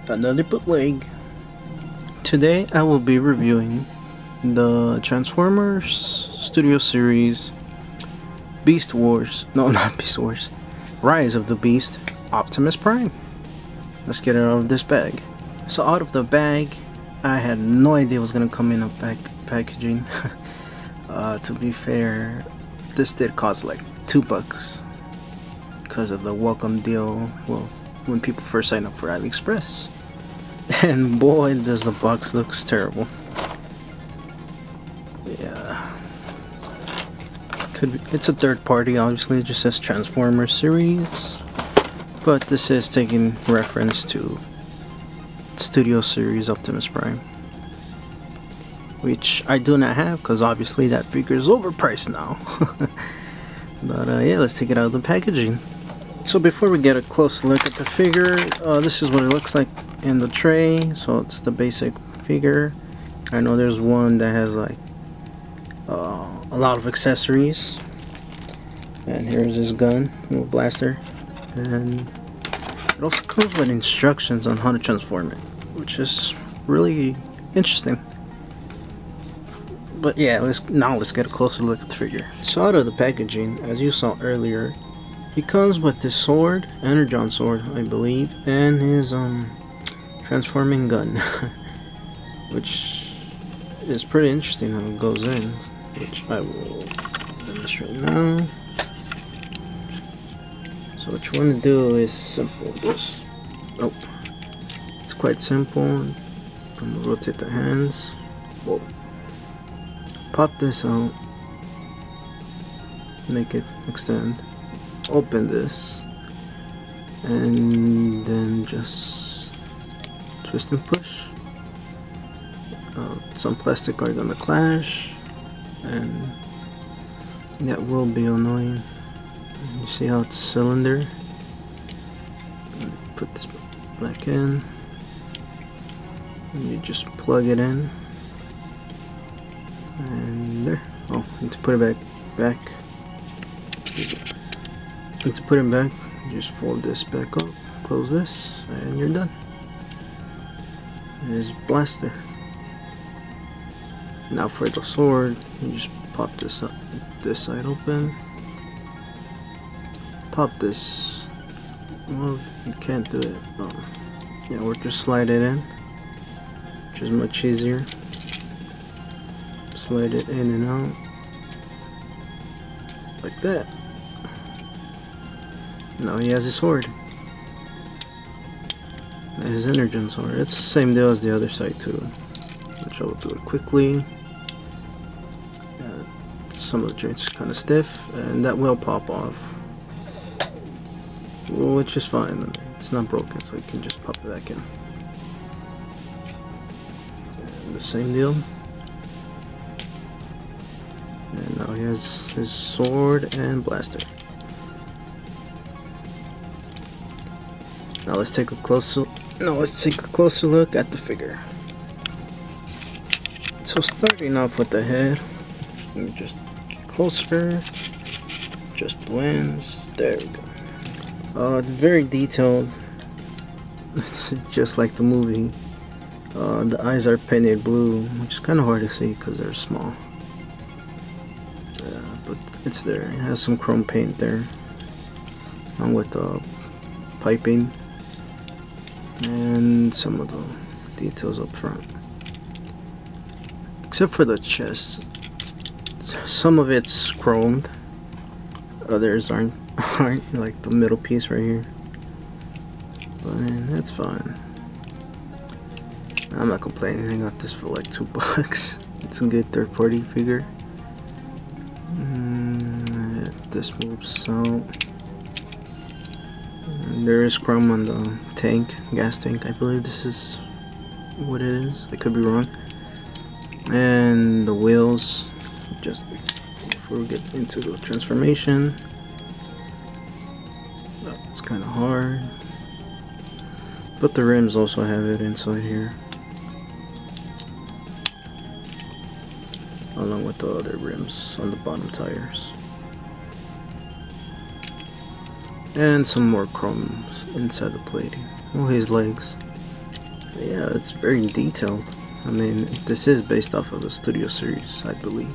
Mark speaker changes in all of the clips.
Speaker 1: Another bootleg. Today I will be reviewing the Transformers Studio Series Beast Wars. No, not Beast Wars. Rise of the Beast Optimus Prime. Let's get it out of this bag. So out of the bag, I had no idea it was gonna come in a packaging. To be fair, this did cost like $2 because of the welcome deal. Well, when people first sign up for AliExpress. And boy, does the box looks terrible. Yeah, it's a third party, obviously. It just says Transformers series, but this is taking reference to Studio Series Optimus Prime, which I do not have because obviously that figure is overpriced now. But yeah, let's take it out of the packaging. So before we get a close look at the figure, this is what it looks like in the tray. So it's the basic figure. I know there's one that has like a lot of accessories, and here's his gun, little blaster, and it also comes with instructions on how to transform it, which is really interesting. But yeah, let's get a closer look at the figure. So out of the packaging, as you saw earlier, he comes with this sword, Energon sword, I believe, and his transforming gun, which is pretty interesting how it goes in, which I will demonstrate now. So what you want to do is simple, just it's quite simple. I'm gonna rotate the hands. Whoa. Pop this out, make it extend. Open this, and then just twist and push. Some plastic are gonna clash, and that will be annoying. You see how it's cylinder? Put this back in, and you just plug it in, and there. Oh, need to put it back. To put him back, you just fold this back up, close this, and you're done. His blaster. Now for the sword, you just pop this up, this side open. Pop this. Well, you can't do it. Yeah, or just slide it in, which is much easier. Slide it in and out like that. Now he has his sword. His Energon sword. It's the same deal as the other side too, which I will do it quickly. Some of the joints are kind of stiff, and that will pop off, which is fine. It's not broken, so you can just pop it back in. And the same deal. And now he has his sword and blaster. Now let's take a closer look at the figure. So starting off with the head, let me just get closer, just the lens. There we go. It's very detailed. It's just like the movie. The eyes are painted blue, which is kind of hard to see because they're small. But it's there. It has some chrome paint there, along with the piping and some of the details up front, except for the chest. Some of it's chromed, others aren't like the middle piece right here, but that's fine. I'm not complaining. I got this for like $2. It's a good third-party figure. This moves out. There is chrome on the tank, gas tank. I believe this is what it is. I could be wrong. And the wheels, just before we get into the transformation. It's kind of hard. But the rims also have it inside here, along with the other rims on the bottom tires. And some more chromes inside the plating. Oh, his legs. Yeah, it's very detailed. I mean, this is based off of a studio series, I believe.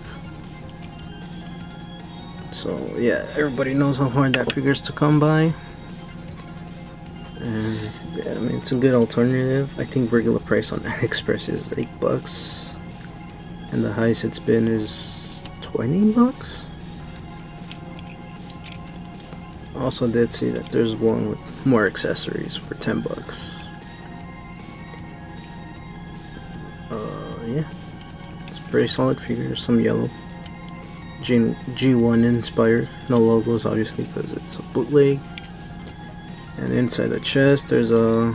Speaker 1: So yeah, everybody knows how hard that figure is to come by. And yeah, I mean, it's a good alternative. I think regular price on AliExpress is $8, and the highest it's been is $20. Also did see that there's one with more accessories for $10. Yeah, it's a pretty solid figure. Some yellow, G1 inspired. No logos, obviously, because it's a bootleg. And inside the chest, there's a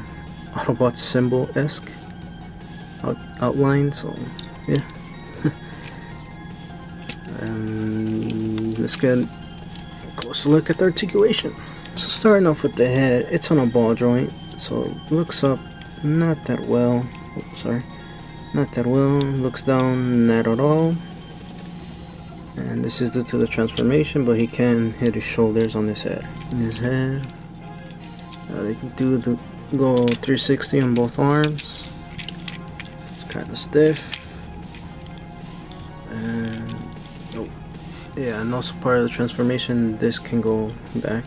Speaker 1: Autobot symbol-esque outline. So yeah. And let's get a closer look at the articulation. So starting off with the head, it's on a ball joint, so it looks up not that well. Oops, sorry. Not that well, looks down not at all. And this is due to the transformation, but he can hit his shoulders on his head. In his head, they can go 360 on both arms. It's kind of stiff. And oh, yeah, and also part of the transformation, this can go back.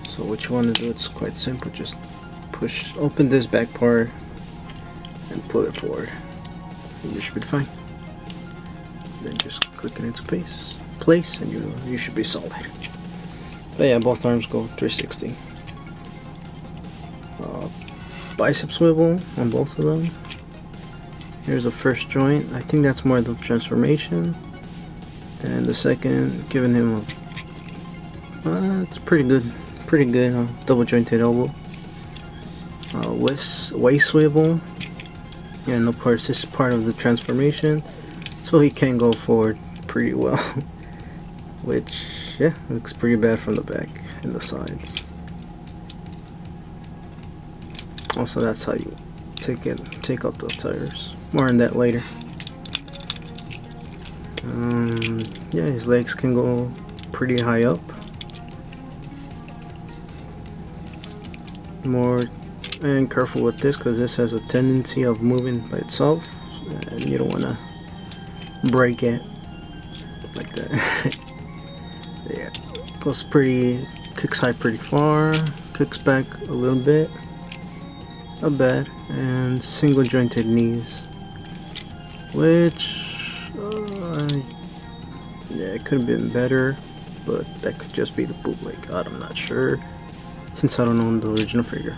Speaker 1: So what you want to do, it's quite simple. Just open this back part and pull it forward. You should be fine. Then just click it into place, and you should be solid. But yeah, both arms go 360. Bicep swivel on both of them. Here's the first joint. I think that's more the transformation, and the second giving him a it's pretty good double jointed elbow. Waist swivel. Yeah, no parts. This is part of the transformation, so he can go forward pretty well. Which, yeah, looks pretty bad from the back and the sides. Also, that's how you take out the tires. More on that later. Yeah, his legs can go pretty high up. And careful with this, because this has a tendency of moving by itself, and you don't want to break it like that. Yeah, kicks high pretty far, kicks back a little bit, not bad, and single jointed knees, which yeah, it could have been better, but that could just be the bootleg. I'm not sure, since I don't own the original figure.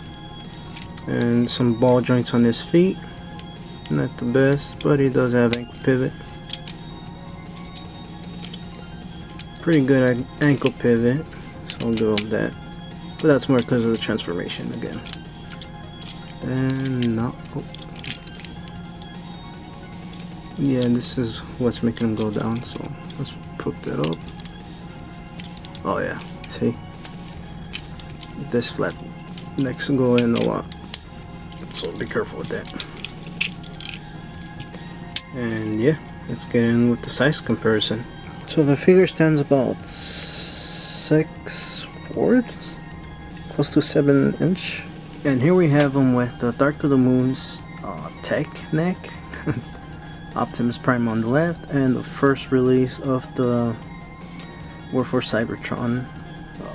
Speaker 1: And some ball joints on his feet, not the best, but he does have ankle pivot. Pretty good ankle pivot, so I'll give him that. But that's more because of the transformation again. And no, oh. Yeah, this is what's making him go down, so let's put that up. Oh yeah, see? This flat next to go in a lot, so be careful with that. And yeah, let's get in with the size comparison. So the figure stands about 6/4, close to 7 inch. And here we have him with the Dark of the Moon's tech neck, Optimus Prime on the left, and the first release of the War for Cybertron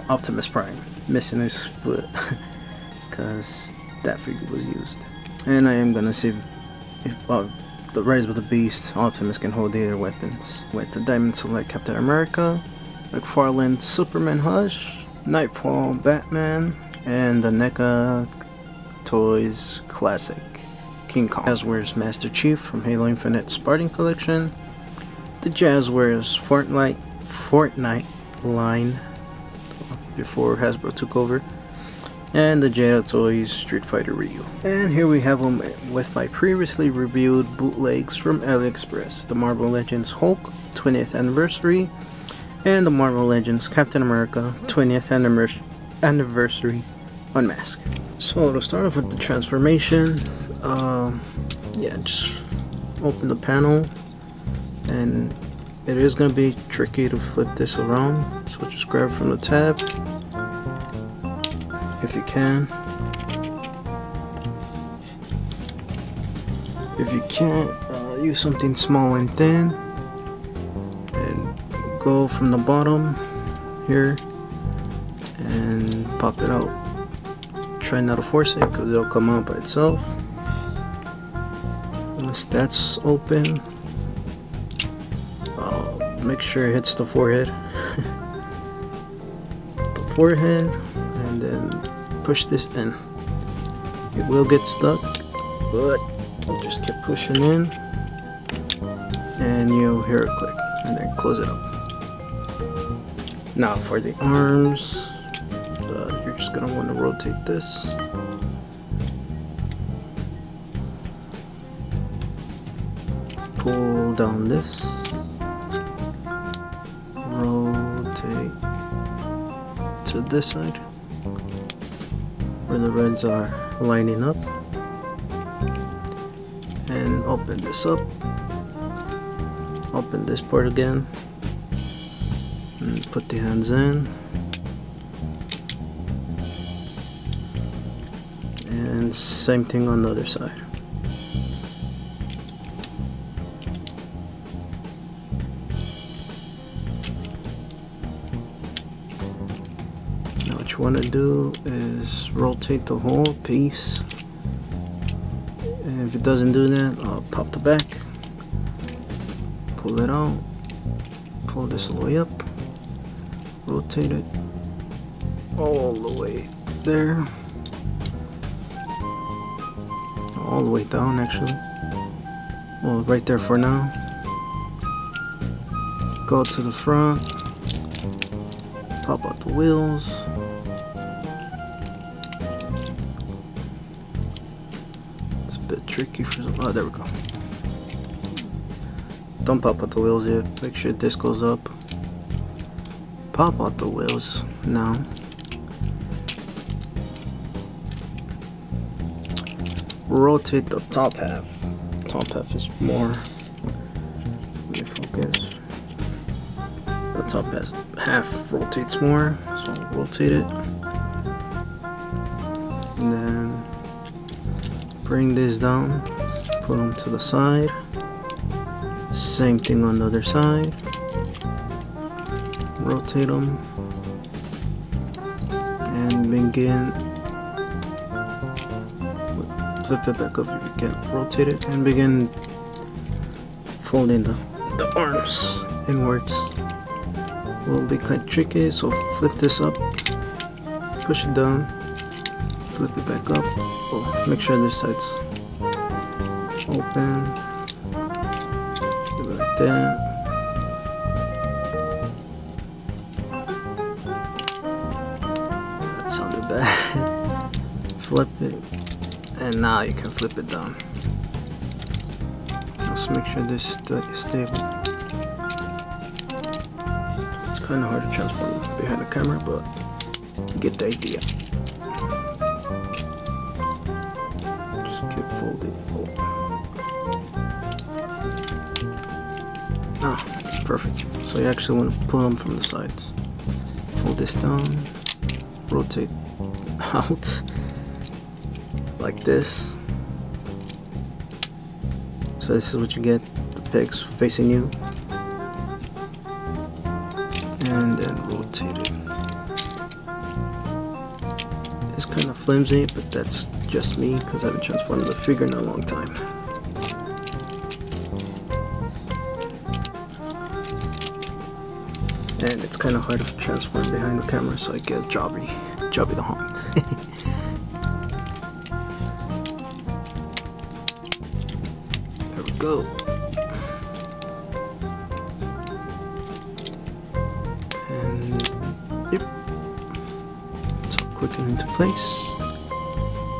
Speaker 1: Optimus Prime, missing his foot because that figure was used. And I am gonna see if the Rise of the Beast Optimus can hold either weapons, with the Diamond Select Captain America, McFarlane Superman Hush, Nightfall Batman, and the NECA Toys Classic King Kong. Jazzwares Master Chief from Halo Infinite Spartan Collection, the Jazzwares Fortnite line before Hasbro took over, and the Jedi Toys Street Fighter Ryu. And here we have them with my previously reviewed bootlegs from AliExpress, the Marvel Legends Hulk 20th Anniversary, and the Marvel Legends Captain America 20th Anniversary Unmasked. So to start off with the transformation, yeah, just open the panel, and it is going to be tricky to flip this around, so just grab from the tab if you can. If you can't, use something small and thin, and go from the bottom here and pop it out. Try not to force it because it'll come out by itself. Once that's open, make sure it hits the forehead. The forehead, and then push this in. It will get stuck, but just keep pushing in, and you'll hear it click, and then close it up. Now for the arms, you're just gonna want to rotate this. Pull down this. Rotate to this side where the reds are lining up, and open this up. Open this part again and put the hands in, and same thing on the other side. Now what you want to do is rotate the whole piece, and if it doesn't do that, I'll pop the back, pull it out, pull this all the way up, rotate it all the way there, all the way down actually, well right there for now. Go to the front, pop out the wheels, it's a bit tricky for some, oh there we go. Don't pop out the wheels yet, make sure this goes up. Pop out the wheels now. Rotate the top half. Top half is more, let me focus. The top half rotates more, so I'll rotate it. And then bring this down, put them to the side. Same thing on the other side. Rotate them and begin, flip it back up if you can, rotate it and begin folding the arms inwards. Will be quite tricky, so flip this up, push it down, flip it back up. Oh, make sure this side's open, do it like that. Sounded bad. Flip it, and now you can flip it down. Just make sure this is stable. It's kind of hard to transform behind the camera, but you get the idea. Just keep folding. Ah, perfect. So you actually want to pull them from the sides. Fold this down. Rotate out like this. So this is what you get, the pegs facing you, and then rotate it. It's kind of flimsy, but that's just me because I haven't transformed the figure in a long time. And it's kind of hard to transform behind the camera, so I get JobbytheHung. There we go. And yep, so clicking into place.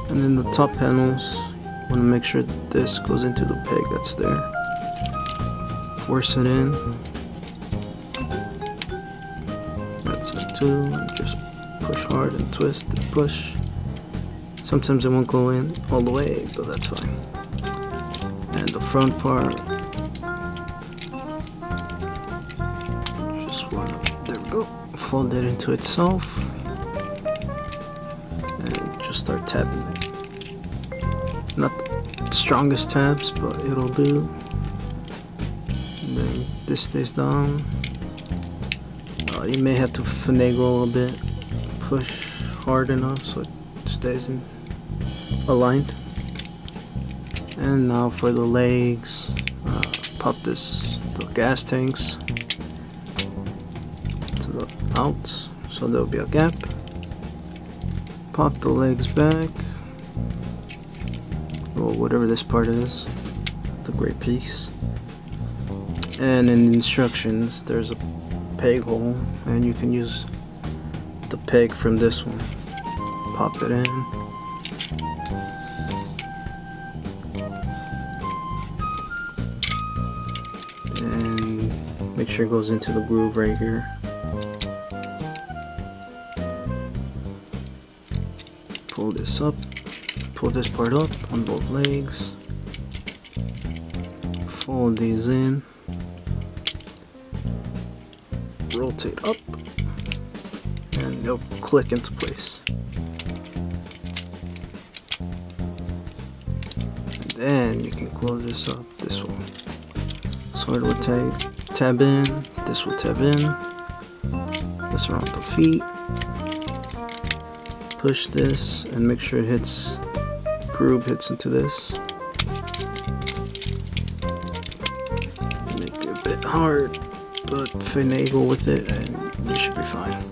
Speaker 1: And then the top panels, you want to make sure that this goes into the peg that's there. Force it in. And just push hard and twist and push. Sometimes it won't go in all the way, but that's fine. And the front part, just wanna, there we go, fold it into itself and just start tapping it. Not the strongest tabs, but it'll do. And then this stays down. You may have to finagle a little bit, push hard enough so it stays aligned. And now for the legs, pop the gas tanks to the out, so there'll be a gap. Pop the legs back, or whatever this part is, the gray piece. And in the instructions, there's a peg hole, and you can use the peg from this one. Pop it in. And make sure it goes into the groove right here. Pull this up. Pull this part up on both legs. Fold these in. Rotate up, and they'll click into place. And then you can close this up this way. So it will tab in, this will tab in, this around the feet. Push this and make sure it hits, groove hits into this. Make it a bit hard, but finagle with it and you should be fine.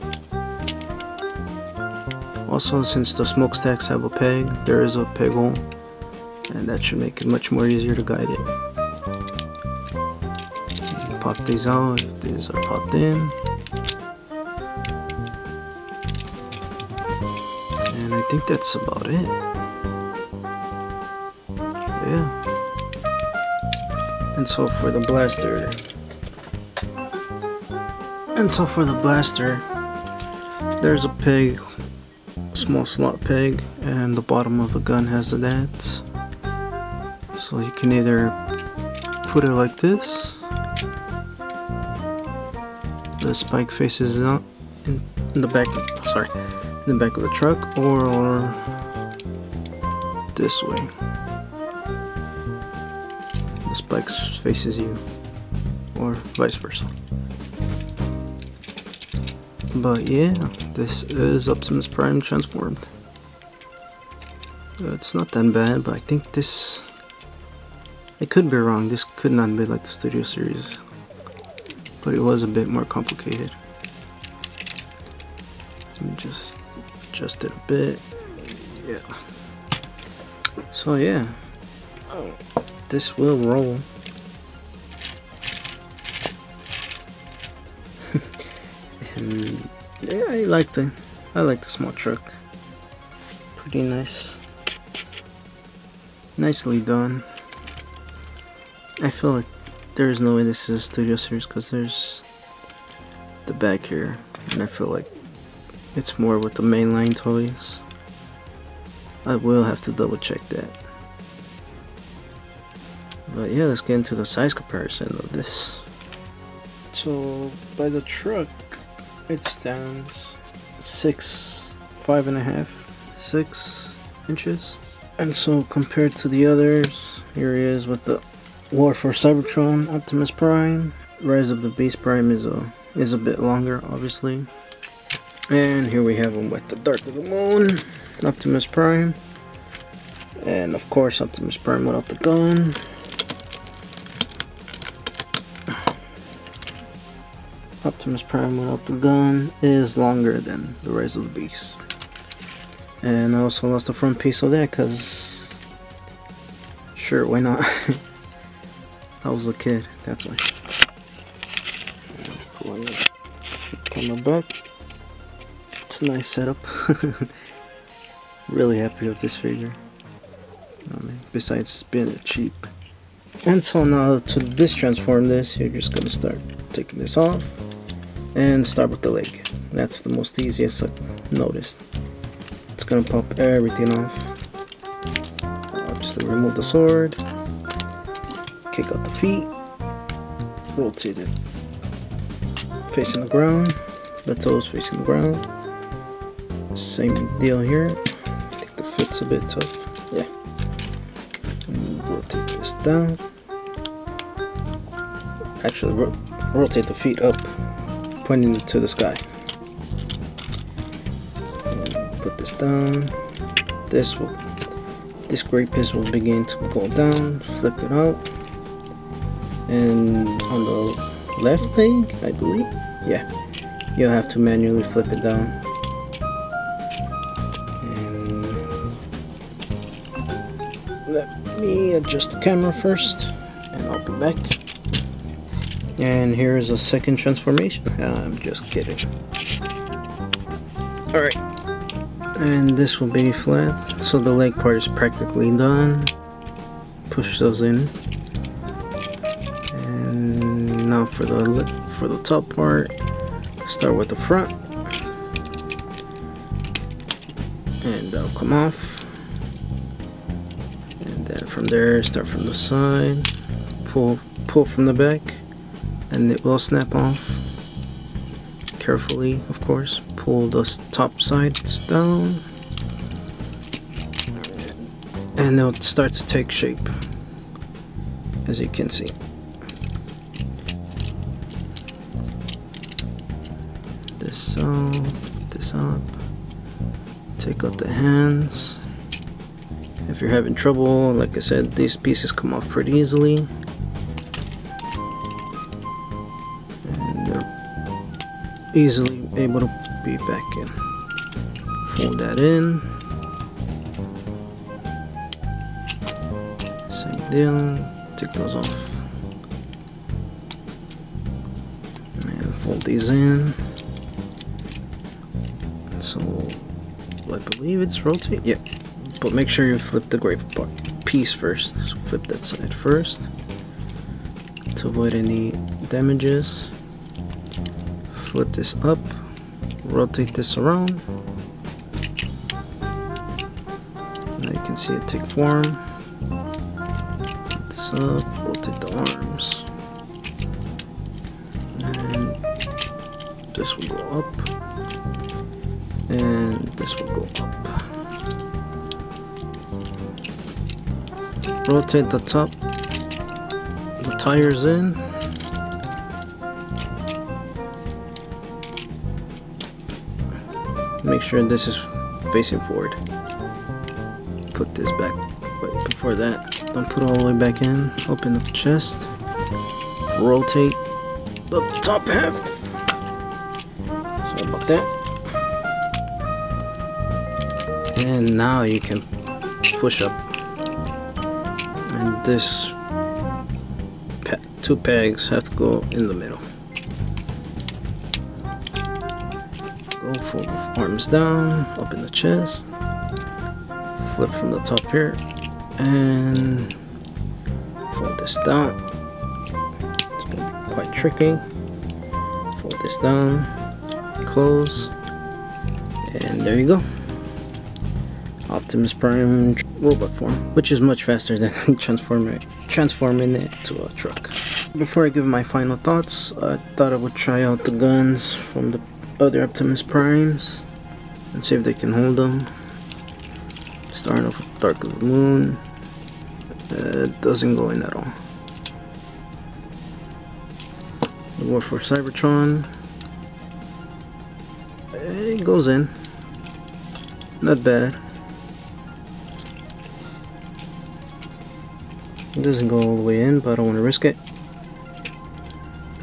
Speaker 1: Also, since the smokestacks have a peg, there is a peg hole, and that should make it much more easier to guide it. You pop these out if these are popped in. And I think that's about it. Yeah. And so for the blaster, there's a peg, small slot peg, and the bottom of the gun has that. So you can either put it like this, the spike faces out in the back, in the back of the truck, or this way, the spike faces you, or vice versa. But yeah, this is Optimus Prime transformed. It's not that bad, but I think this, I could be wrong, this could not be like the Studio Series, but it was a bit more complicated. Let me just adjust it a bit. Yeah. So yeah, this will roll. And yeah, I like the small truck. Pretty nice. Nicely done. I feel like there's no way this is a Studio Series because there's the back here, and I feel like it's more with the mainline toys. I will have to double check that. But yeah, let's get into the size comparison of this. So by the truck, it stands 5.5, 6 inches. And so compared to the others, here he is with the War for Cybertron Optimus Prime. Rise of the Beast Prime is a bit longer, obviously. And here we have him with the Dark of the Moon Optimus Prime. And of course Optimus Prime without the gun. Optimus Prime without the gun is longer than the Rise of the Beast. And I also lost the front piece of that because, sure, why not? I was a kid, that's why. Pulling the camera back. It's a nice setup. Really happy with this figure. Besides being cheap. And so now to distransform this, you're just gonna start taking this off and start with the leg. That's the most easiest I've noticed. It's gonna pop everything off. Obviously remove the sword, kick out the feet, rotate it facing the ground, the toes facing the ground. Same deal here. I think the fit's a bit tough. Yeah. Take this down. Actually, rotate the feet up, pointing to the sky. And put this down. This gray piece will begin to go down. Flip it out, and on the left leg, I believe, yeah, you'll have to manually flip it down. And let me adjust the camera first, and I'll be back. And here is a second transformation. I'm just kidding. Alright, and this will be flat, so the leg part is practically done. Push those in. And now for the top part, start with the front, and that'll come off. And then from there, start from the side, pull from the back, and it will snap off. Carefully, of course, pull the top sides down, and it'll start to take shape, as you can see. This up, take out the hands. If you're having trouble, like I said, these pieces come off pretty easily, and they're easily able to be back in. Fold that in, same deal, take those off, and fold these in. So I believe it's rotate, yeah, but make sure you flip the gray piece first. So flip that side first to avoid any damages. Flip this up, rotate this around. Now you can see it take form. Flip this up, rotate the arms, and this will go up, and this will go up. Rotate the top, the tires in. Make sure this is facing forward. Put this back, but before that, don't put it all the way back in. Open the chest, rotate the top half. Sorry about that. And now you can push up, and this two pegs have to go in the middle. Go fold the arms down, open the chest, flip from the top here, and fold this down. It's going to be quite tricky. Fold this down, close, and there you go. Optimus Prime robot form, which is much faster than transforming it to a truck. Before I give my final thoughts, I thought I would try out the guns from the other Optimus Primes and see if they can hold them. Starting off with Dark of the Moon, it doesn't go in at all. The War for Cybertron, it goes in, not bad. It doesn't go all the way in, but I don't want to risk it.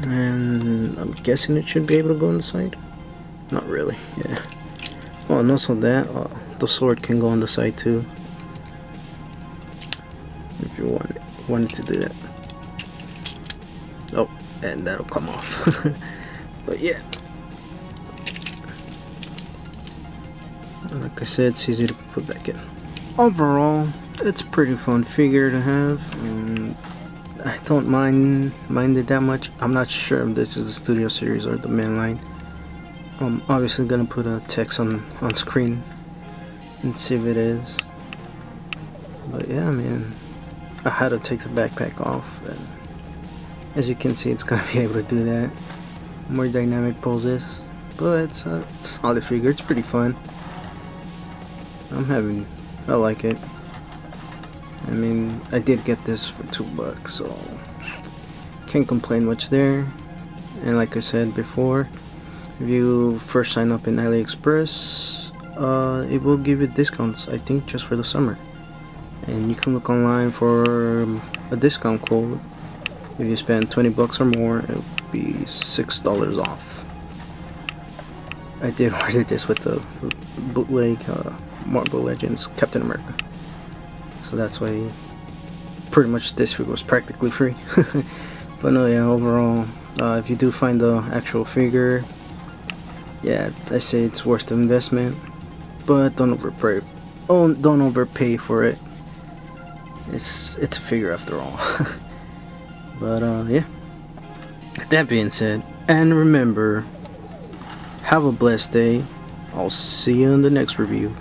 Speaker 1: And I'm guessing it should be able to go on the side. Not really, yeah. Oh, and also that the sword can go on the side too, if you wanted to do that. Oh, and that'll come off. But yeah, like I said, it's easy to put back in. Overall, it's a pretty fun figure to have, and I don't mind it that much. I'm not sure if this is a studio series or the mainline. I'm obviously gonna put a text on screen and see if it is. But yeah, I mean, I had to take the backpack off, and as you can see, it's gonna be able to do that. More dynamic poses, but it's a solid figure. It's pretty fun. I like it. I mean, I did get this for $2, so can't complain much there. And like I said before, if you first sign up in AliExpress, it will give you discounts, I think just for the summer. And you can look online for a discount code. If you spend $20 or more, it will be $6 off. I did order this with the bootleg Marvel Legends Captain America, so that's why pretty much this figure was practically free. But no, yeah, overall, if you do find the actual figure, yeah, I say it's worth the investment, but don't overpay. Oh, don't overpay for it. It's a figure after all. But yeah. That being said, and remember, have a blessed day. I'll see you in the next review.